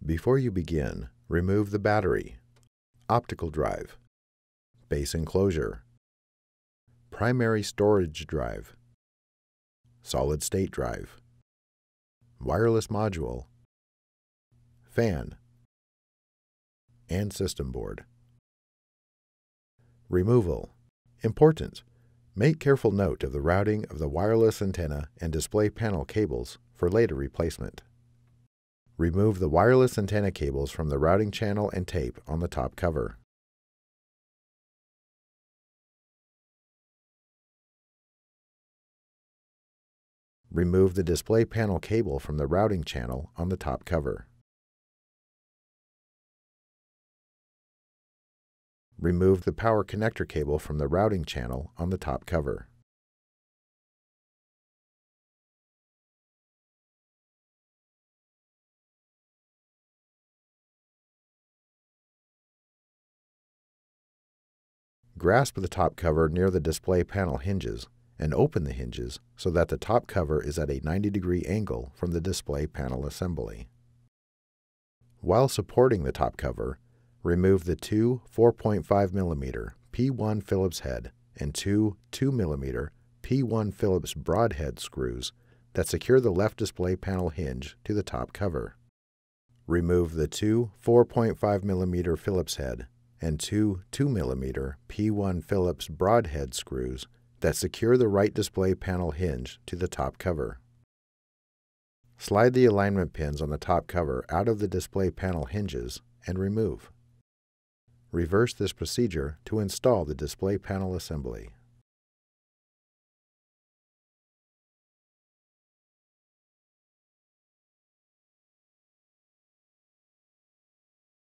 Before you begin, remove the battery, optical drive, base enclosure, primary storage drive, solid-state drive, wireless module, fan, and system board. Removal. Important. Make careful note of the routing of the wireless antenna and display panel cables for later replacement. Remove the wireless antenna cables from the routing channel and tape on the top cover. Remove the display panel cable from the routing channel on the top cover. Remove the power connector cable from the routing channel on the top cover. Grasp the top cover near the display panel hinges and open the hinges so that the top cover is at a 90-degree angle from the display panel assembly. While supporting the top cover, remove the two 4.5 mm P1 Phillips head and two 2 mm P1 Phillips broadhead screws that secure the left display panel hinge to the top cover. Remove the two 4.5 mm Phillips head and two 2 mm P1 Phillips broadhead screws that secure the right display panel hinge to the top cover. Slide the alignment pins on the top cover out of the display panel hinges and remove. Reverse this procedure to install the display panel assembly.